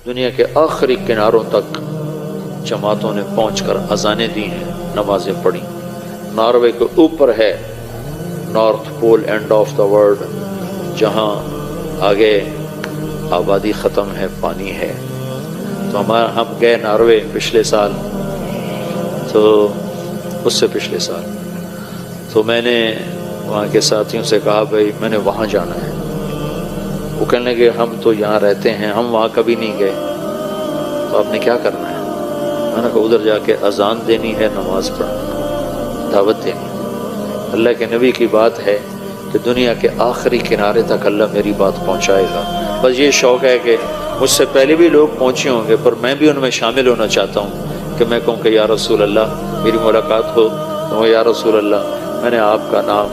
دنیا کے آخری کناروں تک جماعتوں نے پہنچ کر اذانیں دی ہیں، نمازیں پڑھی۔ ناروے کے اوپر ہے north pole end of the world, جہاں آگے آبادی ختم ہے، پانی ہے۔ تو ہم گئے ناروے پچھلے سال، تو اس سے پچھلے سال، تو میں نے وہاں کے ساتھیوں سے کہا بھائی میں نے وہاں جانا ہے۔ وہ کہنے لگے ہم تو یہاں رہتے ہیں، ہم وہاں کبھی نہیں گئے، تو آپ نے کیا کرنا ہے؟ میں نے کہا ادھر جا کے اذان دینی ہے، نماز پڑھنا، دعوت دینی۔ اللہ کے نبی کی بات ہے کہ دنیا کے آخری کنارے تک اللہ میری بات پہنچائے گا۔ بس یہ شوق ہے کہ مجھ سے پہلے بھی لوگ پہنچے ہوں گے، پر میں بھی ان میں شامل ہونا چاہتا ہوں کہ میں کہوں کہ یا رسول اللہ، میری ملاقات ہو تو یا رسول اللہ میں نے آپ کا نام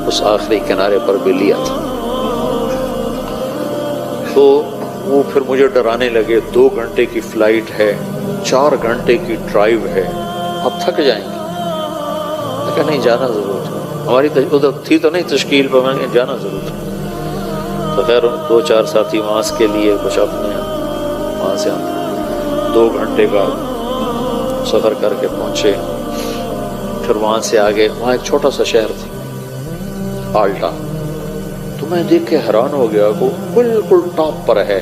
اس آخری کنارے پر بھی لیا تھا۔ تو وہ پھر مجھے ڈرانے لگے، 2 گھنٹے کی فلائٹ ہے، 4 گھنٹے کی ڈرائیو ہے، آپ تھک جائیں گے۔ میں کہا نہیں، جانا ضرور ہے، ہماری ادھر تھی تو نہیں تشکیل پر، میں نے جانا ضرور ہے۔ تو خیر 2-4 ساتھی وہاں کے لیے کچھ اپنے وہاں سے 2 گھنٹے کا سفر کر کے پہنچے۔ پھر وہاں سے آگے، وہاں ایک چھوٹا سا شہر تھا آلٹا، تو میں دیکھ کے حیران ہو گیا، وہ بالکل ٹاپ پر ہے۔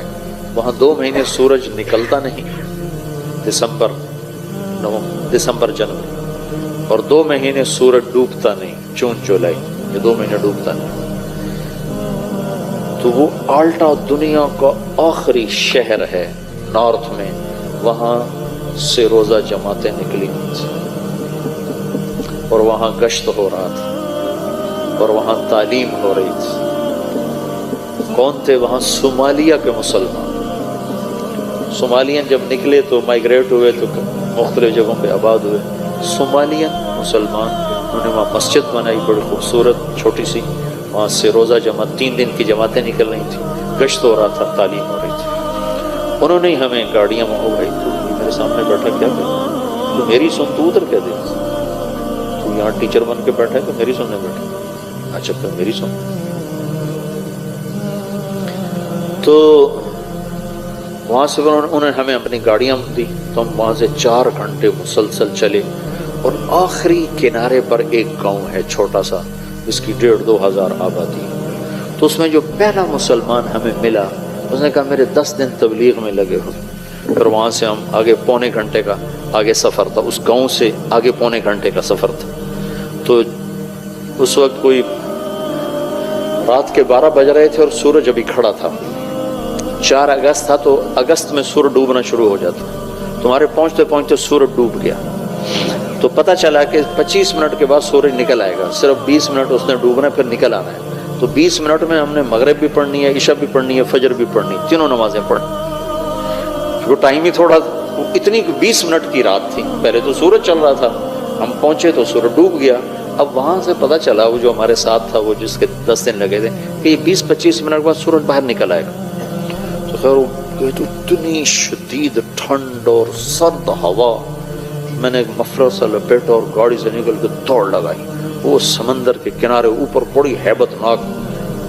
وہاں 2 مہینے سورج نکلتا نہیں، دسمبر جنوری، اور 2 مہینے سورج ڈوبتا نہیں، جون جولائی، یہ 2 مہینے ڈوبتا نہیں۔ تو وہ آلٹا دنیا کا آخری شہر ہے نارتھ میں، وہاں سے روزہ جماعتیں نکلی اور وہاں گشت ہو رہا تھا اور وہاں تعلیم ہو رہی تھی۔ کون تھے وہاں؟ صومالیہ کے مسلمان۔ صومالین جب نکلے تو مائیگریٹ ہوئے تو مختلف جگہوں پہ آباد ہوئے۔ صومالین مسلمان، انہوں نے وہاں مسجد بنائی بڑی خوبصورت چھوٹی سی، وہاں سے روزہ جماعت 3 دن کی جماعتیں نکل رہی تھیں، گشت ہو رہا تھا، تعلیم ہو رہی تھی۔ انہوں نے ہمیں گاڑیاں میں، او بھائی تو میرے سامنے بیٹھا کیا تو میری سن، تو ادھر کیا دے، تو یہاں ٹیچر بن کے بیٹھا ہے تو میری سننے بیٹھا، اچھا پھر میری سن۔ تو وہاں سے انہوں نے ہمیں اپنی گاڑیاں دی، تو ہم وہاں سے 4 گھنٹے مسلسل چلے، اور آخری کنارے پر ایک گاؤں ہے چھوٹا سا، اس کی 1,500-2 ہزار آبادی۔ تو اس میں جو پہلا مسلمان ہمیں ملا، اس نے کہا میرے 10 دن تبلیغ میں لگے ہو۔ پھر وہاں سے ہم آگے 1.25 گھنٹے کا آگے سفر تھا، اس گاؤں سے آگے 1.25 گھنٹے کا سفر تھا۔ تو اس وقت کوئی رات کے 12 بج رہے تھے اور سورج ابھی کھڑا تھا، 4 اگست تھا، تو اگست میں سورج ڈوبنا شروع ہو جاتا، تمہارے پہنچتے پہنچتے سورج ڈوب گیا۔ تو پتہ چلا کہ 25 منٹ کے بعد سورج نکل آئے گا، صرف 20 منٹ اس نے ڈوبنا ہے، پھر نکل آنا ہے۔ تو 20 منٹ میں ہم نے مغرب بھی پڑھنی ہے، عشاء بھی پڑھنی ہے، فجر بھی پڑھنی، تینوں نمازیں پڑھنی۔ وہ ٹائم ہی تھوڑا، اتنی 20 منٹ کی رات تھی، پہلے تو سورج چل رہا تھا، ہم پہنچے تو سورج ڈوب گیا۔ اب وہاں سے پتہ چلا، وہ جو ہمارے ساتھ تھا، وہ جس کے 10 دن لگے تھے، کہ یہ 20-25 منٹ بعد سورج باہر نکل آئے گا۔ تو خیر وہ تو اتنی شدید ٹھنڈ اور سرد ہوا، میں نے ایک مفلر سا لپیٹا اور گاڑی سے نکل کے دوڑ لگائی۔ وہ سمندر کے کنارے اوپر بڑی ہیبت ناک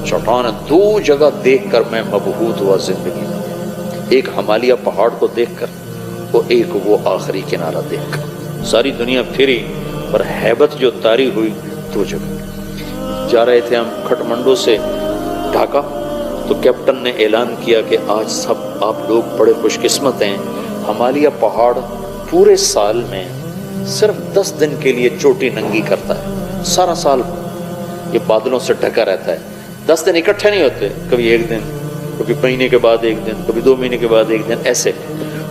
چٹانیں 2 جگہ دیکھ کر میں مبہوت ہوا زندگی میں، ایک ہمالیہ پہاڑ کو دیکھ کر اور ایک وہ آخری کنارہ دیکھ کر۔ ساری دنیا پھری پر ہیبت جو طاری ہوئی 2 جگہ۔ جا رہے تھے ہم کھٹمنڈو سے ڈھاکہ، تو کیپٹن نے اعلان کیا کہ آج سب آپ لوگ بڑے خوش قسمت ہیں، ہمالیہ پہاڑ پورے سال میں صرف 10 دن کے لیے چوٹی ننگی کرتا ہے، سارا سال یہ بادلوں سے ڈھکا رہتا ہے، 10 دن اکٹھے نہیں ہوتے، کبھی 1 دن، کبھی مہینے کے بعد 1 دن، کبھی 2 مہینے کے بعد 1 دن، ایسے۔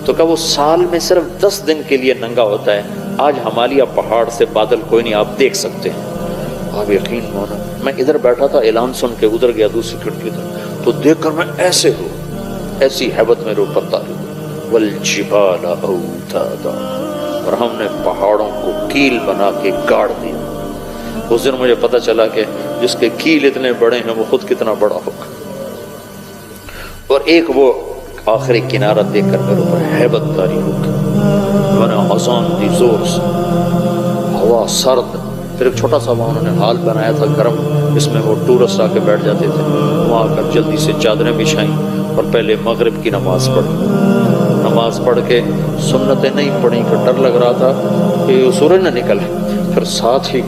تو کہا وہ سال میں صرف 10 دن کے لیے ننگا ہوتا ہے، آج ہمالیہ پہاڑ سے بادل کوئی نہیں، آپ دیکھ سکتے ہیں۔ آپ یقین مانو، میں ادھر بیٹھا تھا، اعلان سن کے ادھر گیا دوسری کھڑکی تک، تو دیکھ کر میں ایسے ہوں، ایسی ہیبت میرے اوپر طاری ہوئی۔ والجبال اوتادا، اور ہم نے پہاڑوں کو کیل بنا کے گاڑ دیا۔ اس دن مجھے پتہ چلا کہ جس کے کیل اتنے بڑے ہیں وہ خود کتنا بڑا ہوگا۔ اور ایک وہ آخری کنارہ دیکھ کر میرے اوپر ہیبت طاری ہو گئی، میں نے آسان دی زور سے، ہوا سرد، پھر ایک چھوٹا سا وہاں انہوں نے ہال بنایا تھا گرم، اس میں وہ ٹورسٹ آ کے بیٹھ جاتے تھے، وہاں آ کر جلدی سے چادریں بچھائیں اور پہلے مغرب کی نماز پڑھی. نماز پڑھ کے سنتیں نہیں پڑھی کہ ڈر لگ رہا تھا کہ سورج نہ نکلے. پھر ساتھ ہی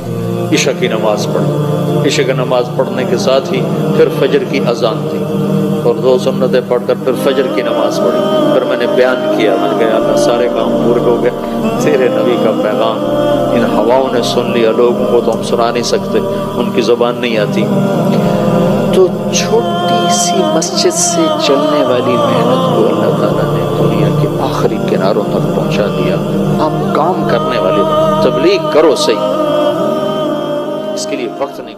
عشاء کی نماز پڑھی. عشاء کی نماز پڑھنے کے ساتھ ہی پھر فجر کی اذان تھی اور 2 سنتیں پڑھ کر پھر فجر کی نماز پڑھی. پھر میں نے بیان کیا، میں نے کہا اللہ سارے کام پورے ہو گئے، تیرے نبی کا پیغام ان ہواؤں نے سن لیا، لوگوں کو تو ہم سنا نہیں سکتے، ان کی زبان نہیں آتی. تو چھوٹی سی مسجد سے چلنے والی محنت کو اللہ تعالیٰ نے دنیا کے آخری کناروں تک پہنچا دیا. آپ کام کرنے والے تبلیغ کرو صحیح، اس کے لیے وقت نہیں